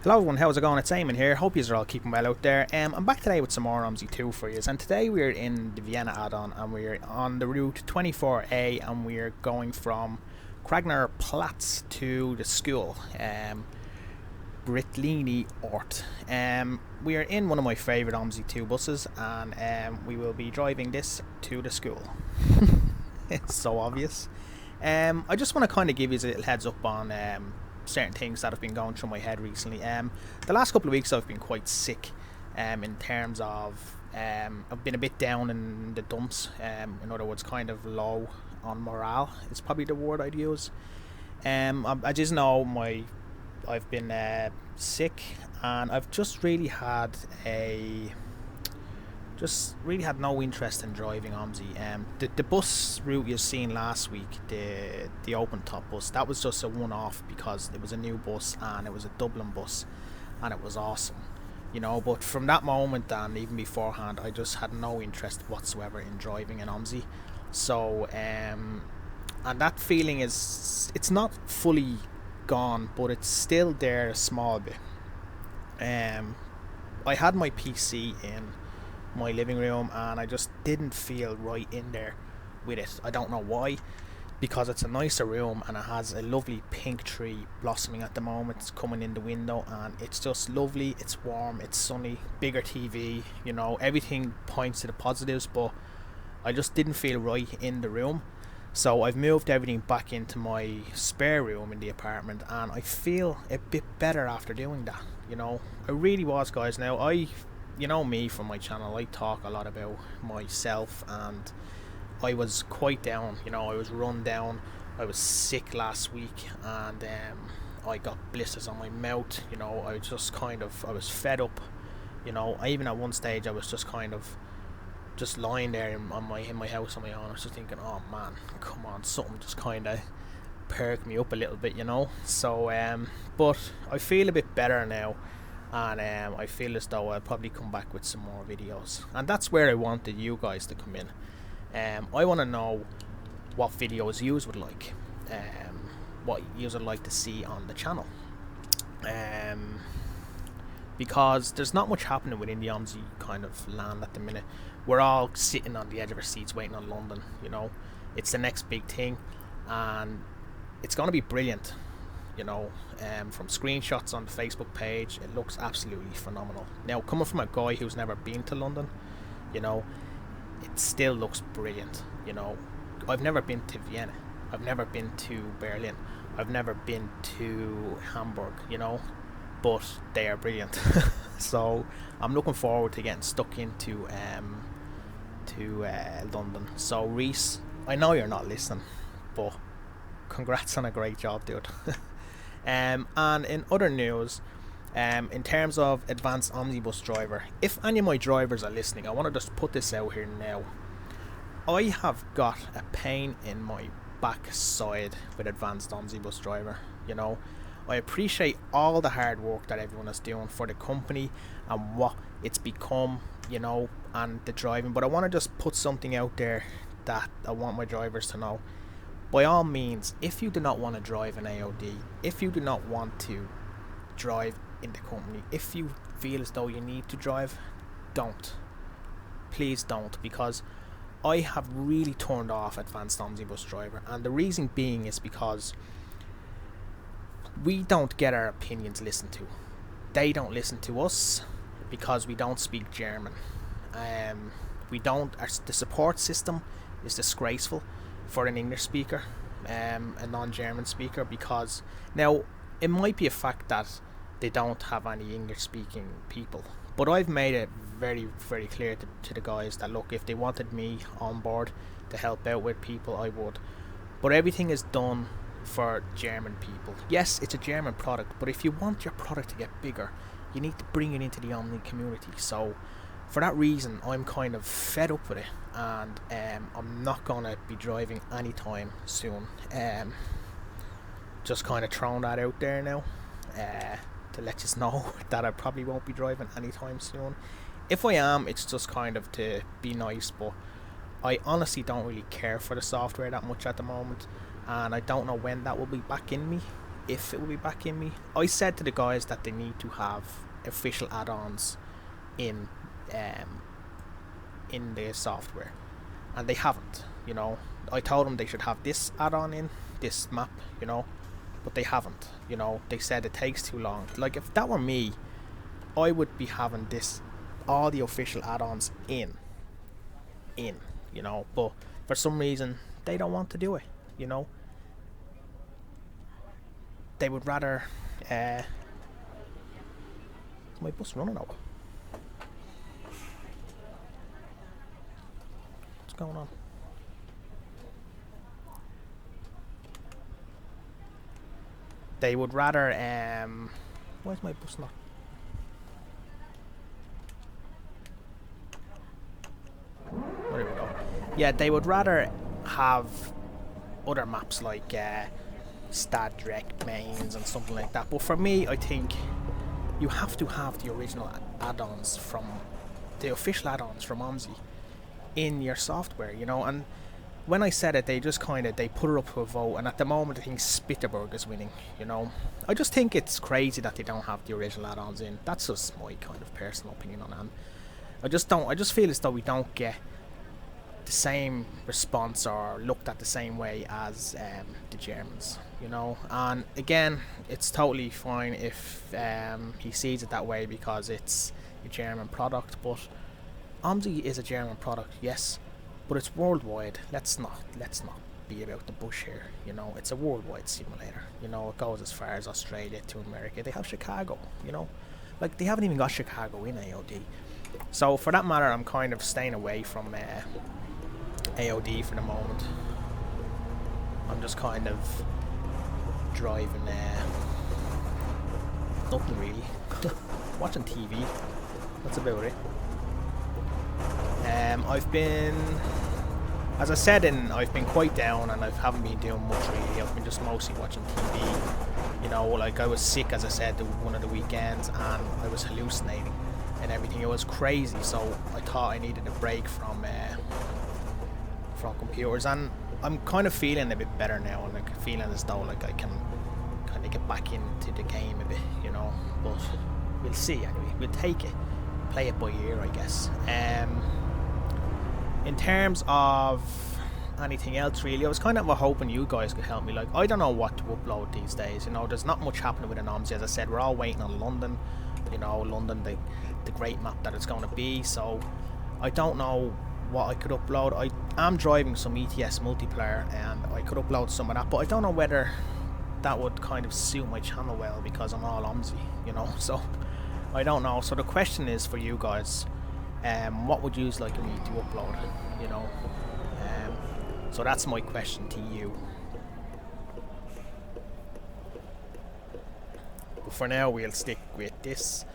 Hello everyone, how's it going? It's Eamon here. Hope you're all keeping well out there. I'm back today with some more Omsi 2 for you, and today we're in the Vienna add-on and we're on the route 24A and we're going from Kragner Platz to the school, Breitenlee Ort. We are in one of my favourite Omsi 2 buses and we will be driving this to the school. It's so obvious. I just want to kind of give you a little heads up on certain things that have been going through my head recently. The last couple of weeks I've been quite sick in terms of I've been a bit down in the dumps, in other words kind of low on morale is probably the word I'd use. I just know I've been sick and I've just really had no interest in driving Omsi. The bus route you've seen last week, the open top bus, that was just a one-off because it was a new bus and it was a Dublin bus and it was awesome, you know. But from that moment and even beforehand, I just had no interest whatsoever in driving an Omsi. So and that feeling it's not fully gone, but it's still there a small bit. I had my PC in my living room and I just didn't feel right in there with it. I don't know why, because it's a nicer room and it has a lovely pink tree blossoming at the moment. It's coming in the window and it's just lovely, it's warm, it's sunny, bigger TV, you know, everything points to the positives, but I just didn't feel right in the room. So I've moved everything back into my spare room in the apartment and I feel a bit better after doing that, you know. I really was, guys. Now you know me from my channel, I talk a lot about myself and I was quite down, you know. I was run down, I was sick last week and I got blisters on my mouth, you know. I was fed up, you know. Even at one stage I was just kind of just lying there in my house on my own. I was just thinking, oh man, come on, something just kind of perked me up a little bit, you know. So but I feel a bit better now. And I feel as though I'll probably come back with some more videos, and that's where I wanted you guys to come in. I want to know what videos you would like, what you would like to see on the channel, because there's not much happening within the Omsi kind of land at the minute. We're all sitting on the edge of our seats waiting on London, you know. It's the next big thing and it's going to be brilliant. You know, from screenshots on the Facebook page, it looks absolutely phenomenal. Now, coming from a guy who's never been to London, you know, it still looks brilliant. You know, I've never been to Vienna, I've never been to Berlin, I've never been to Hamburg, you know, but they are brilliant. So I'm looking forward to getting stuck into London. So Reese, I know you're not listening, but congrats on a great job, dude. And in other news, in terms of advanced omnibus driver, if any of my drivers are listening, I want to just put this out here now. I have got a pain in my backside with advanced omnibus driver, you know. I appreciate all the hard work that everyone is doing for the company and what it's become, you know, and the driving, but I want to just put something out there that I want my drivers to know. By all means, if you do not want to drive an AOD, if you do not want to drive in the company, if you feel as though you need to drive, don't. Please don't, because I have really turned off advanced omnibus driver, and the reason being is because we don't get our opinions listened to. They don't listen to us because we don't speak German. The support system is disgraceful for an English speaker, a non-German speaker, because now it might be a fact that they don't have any English speaking people, but I've made it very, very clear to the guys that look, if they wanted me on board to help out with people, I would, but everything is done for German people. Yes, it's a German product, but if you want your product to get bigger, you need to bring it into the Omni community. So for that reason, I'm kind of fed up with it, and I'm not going to be driving anytime soon. Just kind of throwing that out there now, to let you know that I probably won't be driving anytime soon. If I am, it's just kind of to be nice, but I honestly don't really care for the software that much at the moment, and I don't know when that will be back in me. if it will be back in me. I said to the guys that they need to have official add-ons in the software, and they haven't. You know, I told them they should have this add-on in this map, you know, but they haven't. You know, they said it takes too long. Like, if that were me, I would be having all the official add-ons in, you know, but for some reason they don't want to do it, you know. They would rather is my bus running out? What's going on? They would rather why is my bus not? There we go. Yeah, they would rather have other maps like Stad Direct Mains and something like that. But for me, I think you have to have the original add-ons from the official add-ons from Omsi in your software, you know. And when I said it, they just they put it up to a vote, and at the moment I think Spitterberg is winning, you know. I just think it's crazy that they don't have the original add-ons in. That's just my kind of personal opinion on it. I just feel as though we don't get the same response or looked at the same way as the Germans, you know. And again, it's totally fine if he sees it that way because it's a German product, but Omsi is a German product, yes, but it's worldwide. Let's not be about the bush here, you know. It's a worldwide simulator, you know. It goes as far as Australia to America. They have Chicago, you know, like they haven't even got Chicago in AOD. So for that matter, I'm kind of staying away from AOD for the moment. I'm just kind of driving nothing really. Watching TV. That's about it. I've been, as I said, I've been quite down and I haven't been doing much really. I've been just mostly watching TV. You know, like I was sick, as I said, one of the weekends, and I was hallucinating and everything. It was crazy, so I thought I needed a break from computers, and I'm kind of feeling a bit better now, and like feeling as though like I can kind of get back into the game a bit, you know. But we'll see anyway. We'll take it, play it by ear, I guess. In terms of anything else really, I was kind of hoping you guys could help me. Like, I don't know what to upload these days, you know. There's not much happening with an Omsi. As I said, we're all waiting on London, you know, London, the great map that it's going to be. So I don't know what I could upload. I am driving some ETS multiplayer and I could upload some of that, but I don't know whether that would kind of suit my channel well because I'm all Omsi, you know. So I don't know. So the question is for you guys, what would you like me to upload, you know? So that's my question to you. But for now we'll stick with this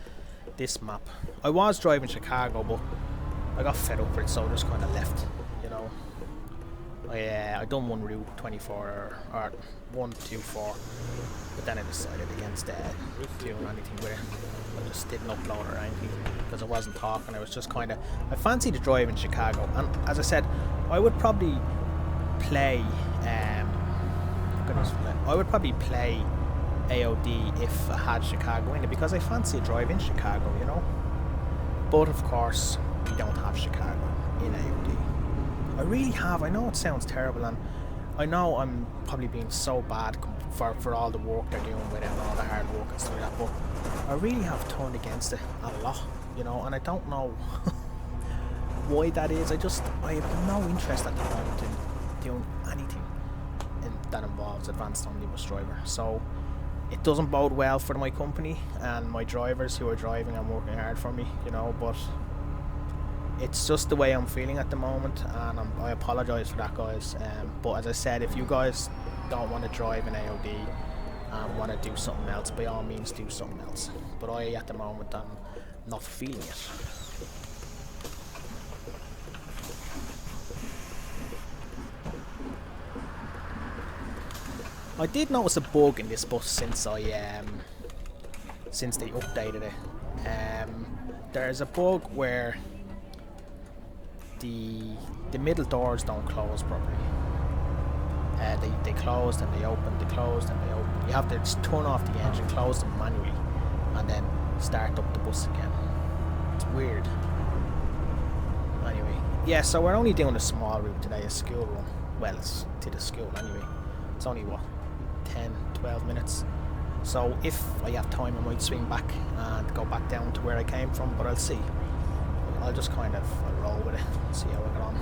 map. I was driving Chicago, but I got fed up with it, so I just kind of left, you know. I done one Route 24 or 124, but then I decided against doing anything with it. I just didn't upload or anything because I wasn't talking. I was just kind of, I fancied the drive in Chicago, and as I said, I would probably play AOD if I had Chicago in it, because I fancy a drive in Chicago, you know. But of course we don't have Chicago in AOD. I know it sounds terrible, and I know I'm probably being so bad for all the work they're doing with it and all the hard work and stuff like that, but I really have turned against it a lot, you know, and I don't know why that is. I have no interest at the moment in doing anything that involves advanced omnibus driver. So it doesn't bode well for my company and my drivers who are driving and working hard for me, you know, but it's just the way I'm feeling at the moment, and I apologise for that, guys. But as I said, if you guys don't want to drive in AOD and want to do something else, by all means do something else. But at the moment, I'm not feeling it. I did notice a bug in this bus since they updated it. There's a bug where the middle doors don't close properly. They closed and they opened, they closed and they opened. You have to just turn off the engine, close them manually, and then start up the bus again. It's weird. Anyway, yeah, so we're only doing a small route today, a school run. Well, it's to the school anyway. It's only, what, 10, 12 minutes. So if I have time, I might swing back and go back down to where I came from, but I'll see. I'll just kind of roll with it, see how I get on.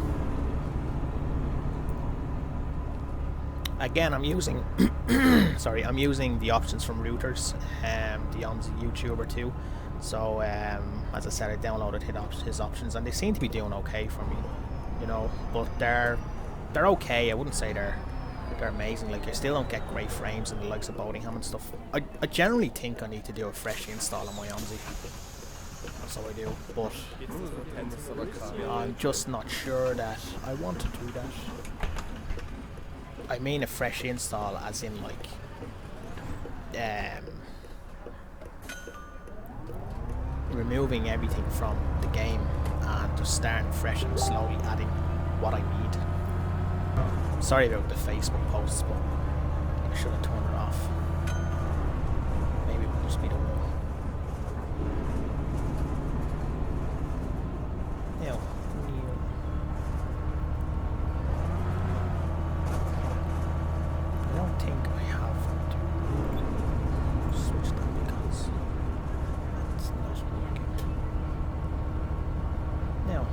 Again, I'm using sorry, I'm using the options from Routers, the Omsi YouTuber too. So as I said, I downloaded his options, and they seem to be doing okay for me, you know. But they're okay. I wouldn't say they're amazing. Like, I still don't get great frames in the likes of Boatingham and stuff. I generally think I need to do a fresh install on my Omsi. So I do, but I'm just not sure that I want to do that. I mean a fresh install as in like removing everything from the game and just starting fresh and slowly adding what I need. Sorry about the Facebook posts, but I should have turned it off. Maybe it would just be the one. Now, I don't think I have to switch that because it's not working. Now,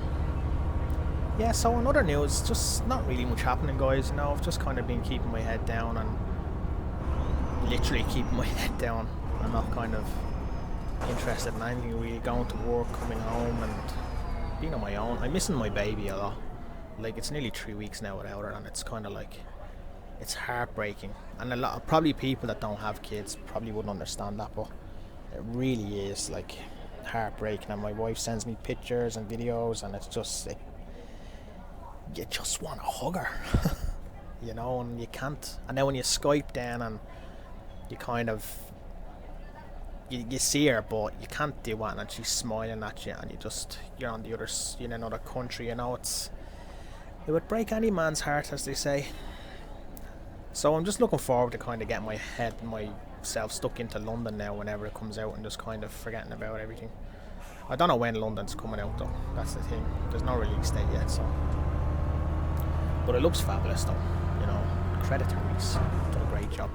yeah, so in other news, just not really much happening, guys. You know, I've just kind of been keeping my head down and literally keeping my head down. I'm not kind of interested in anything really, going to work, coming home and being on my own. I'm missing my baby a lot. Like, it's nearly 3 weeks now without her, and it's kind of like, it's heartbreaking. And a lot of probably people that don't have kids probably wouldn't understand that, but it really is like heartbreaking. And my wife sends me pictures and videos, and it's just like, you just want to hug her. You know, and you can't. And then when you Skype then and you kind of you see her, but you can't do it, and she's smiling at you, and you're on the other, in another country. You know, it would break any man's heart, as they say. So I'm just looking forward to kind of getting myself stuck into London now whenever it comes out, and just kind of forgetting about everything. I don't know when London's coming out though. That's the thing. There's no release date yet, so. But it looks fabulous though. You know, credit to Reese. Done a great job.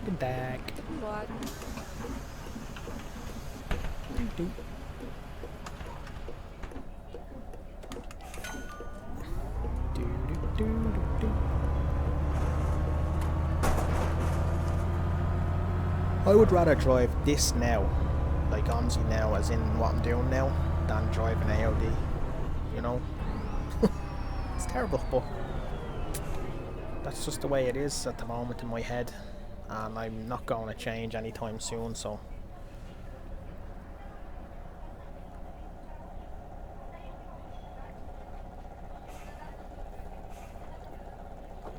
Good dag. What? I would rather drive this now, like Omsi now, as in what I'm doing now, than driving AOD, you know. It's terrible, but that's just the way it is at the moment in my head, and I'm not going to change anytime soon, so.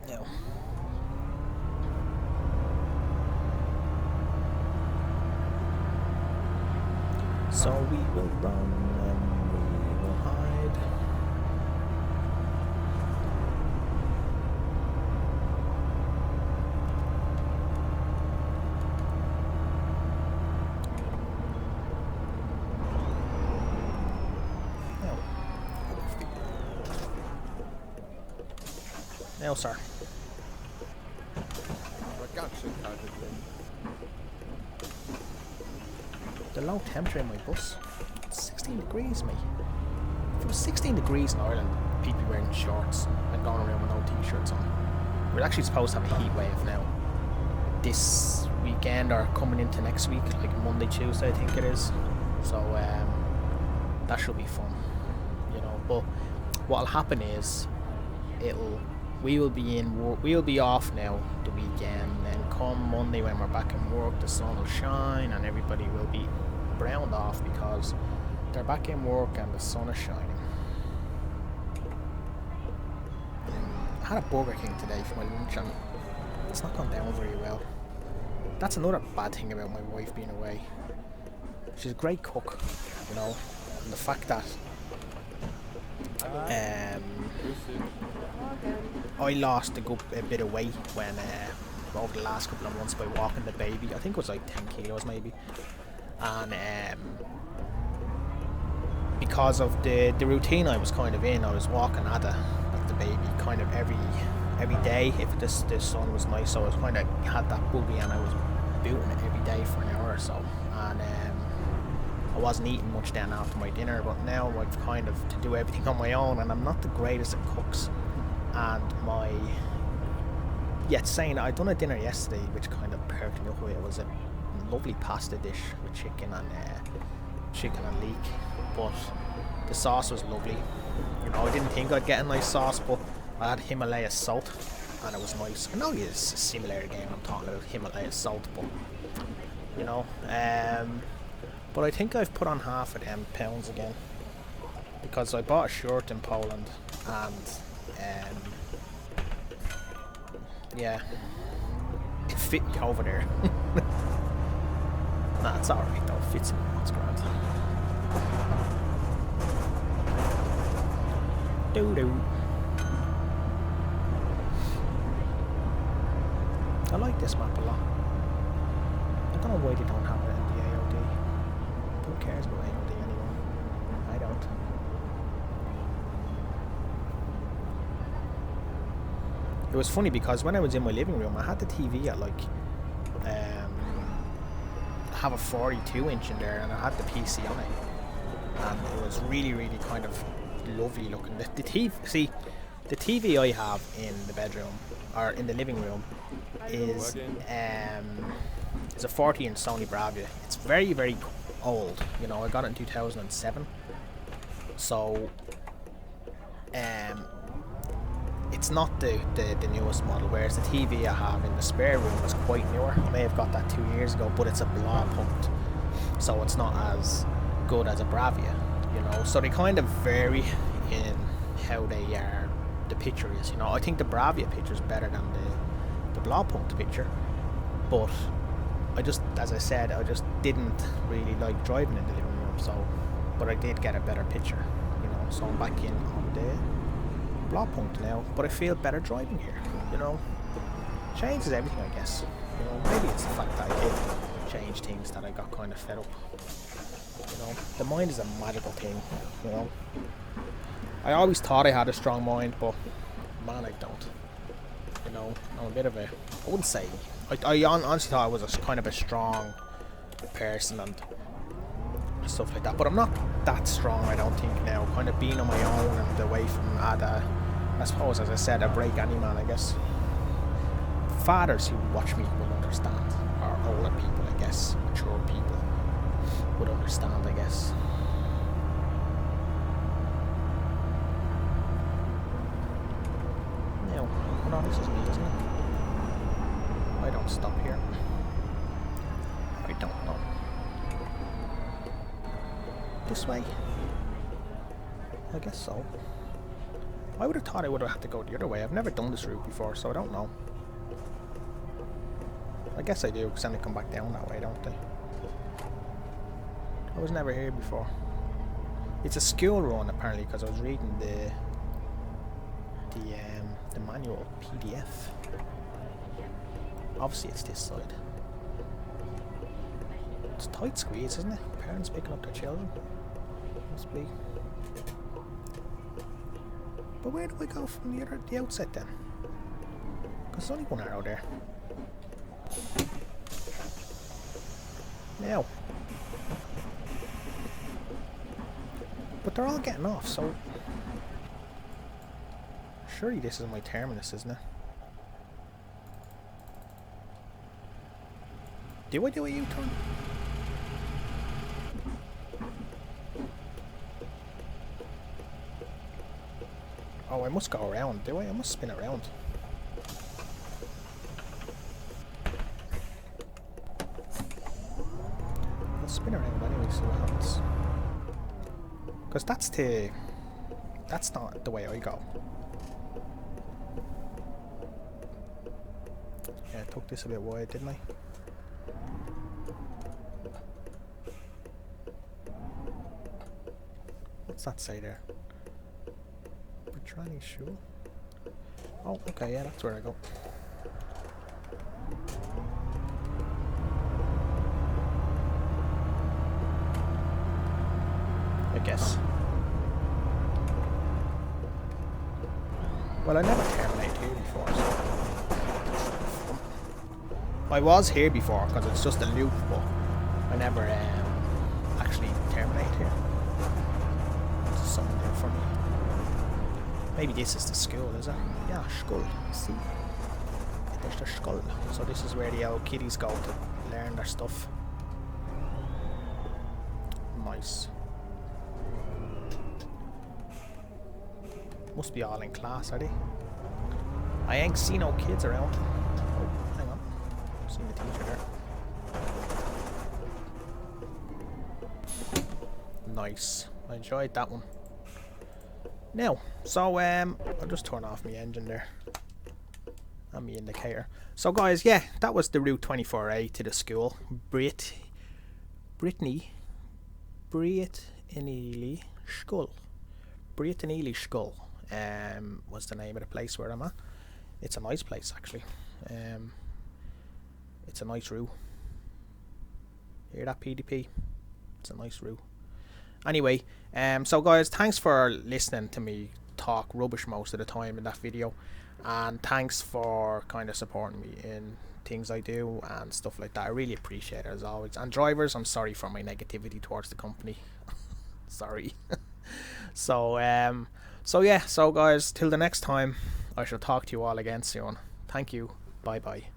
No. So we will run and we will hide. No, sir. The low temperature in my bus, it's 16 degrees, mate. If it was 16 degrees in Ireland, people wearing shorts and going around with no t-shirts on. We're actually supposed to have a heat wave now this weekend, or coming into next week, like Monday, Tuesday I think it is. So that should be fun, you know. But what'll happen is we'll be off now the weekend, and then come Monday when we're back in work, the sun will shine and everybody will be browned off because they're back in work and the sun is shining. I had a Burger King today for my lunch and it's not gone down very well. That's another bad thing about my wife being away. she's a great cook, you know, and the fact that I lost a bit of weight when over the last couple of months by walking the baby. I think it was like 10 kilos maybe, and because of the routine I was kind of in, I was walking Ada, like the baby, kind of every day. If the sun was nice, so I was kind of had that buggy and I was booting it every day for an hour or so, and I wasn't eating much then after my dinner, but now I've kind of to do everything on my own, and I'm not the greatest at cooks. And saying I'd done a dinner yesterday which kind of perked me up a bit. It was a lovely pasta dish with chicken and leek, but the sauce was lovely. You know, I didn't think I'd get a nice sauce, but I had Himalaya salt and it was nice. I know it's a similar game I'm talking about, Himalaya salt, but you know, but I think I've put on half of them pounds again, because I bought a shirt in Poland and yeah, it fit me over there. Nah, it's alright though, it fits me, it's grand. Doo-doo. I like this map a lot. I don't know why they don't have it in the AOD. Who cares about AOD anymore? I don't. It was funny because when I was in my living room, I had the TV at like have a 42-inch in there, and I had the PC on it, and it was really, really kind of lovely looking. The TV I have in the bedroom or in the living room is a 40-inch Sony Bravia. It's very, very old. You know, I got it in 2007, so it's not the newest model, whereas the TV I have in the spare room is quite newer. I may have got that 2 years ago, but it's a blob pumped, so it's not as good as a Bravia, you know. So they kind of vary in how they are, the picture is, you know. I think the Bravia picture is better than the blob pumped picture, but I just, as I said, I just didn't really like driving in the living room, so, but I did get a better picture, you know. So I'm back in on the blob pumped now, but I feel better driving here, you know. Changes everything, I guess, you know. Maybe it's the fact that I did change things that I got kind of fed up, you know. The mind is a magical thing, you know. I always thought I had a strong mind, but man, I don't, you know. I'm a bit of a, I wouldn't say, I honestly thought I was a kind of a strong person and stuff like that, but I'm not that strong, I don't think, now, kind of being on my own and away from Ada. I suppose, as I said, I break any man, I guess. Fathers who watch me will understand, or older people, I guess, mature people would understand, I guess. Now, hold on, this is me, isn't it? I don't stop here. I don't know. This way? I guess so. I would have thought I would have had to go the other way. I've never done this route before, so I don't know. I guess I do, because then they come back down that way, don't they? I was never here before. It's a school run, apparently, because I was reading the manual PDF. Obviously, it's this side. It's a tight squeeze, isn't it? Parents picking up their children. Must be. But where do I go from the outset then? Because there's only one arrow there. Now. But they're all getting off, so surely this is my terminus, isn't it? Do I do a U-turn? Oh, I must go around, do I? I must spin around. I'll spin around anyway, see what happens. Because that's not the way I go. Yeah, I took this a bit wide, didn't I? What's that say there? Breitenlee Schule. Oh, okay, yeah, that's where I go. I guess. Well, I never terminated here before, so I was here before because it's just a loop, but I never actually terminated here. There's someone there for me. Maybe this is the school, is it? Yeah, Schule. See? There's the Schule. So this is where the old kiddies go to learn their stuff. Nice. Must be all in class, are they? I ain't seen no kids around. Oh, hang on. Seen the teacher there. Nice. I enjoyed that one. Now, so I'll just turn off my engine there. And my indicator. So guys, yeah, that was the Route 24A to the school. Breitenlee Schule. Breitenlee Schule. Was the name of the place where I'm at. It's a nice place actually. It's a nice route. Hear that, PDP? It's a nice route. Anyway, so guys, thanks for listening to me talk rubbish most of the time in that video, and thanks for kind of supporting me in things I do and stuff like that. I really appreciate it as always. And drivers, I'm sorry for my negativity towards the company. Sorry. So yeah, so guys, till the next time, I shall talk to you all again soon. Thank you. Bye bye.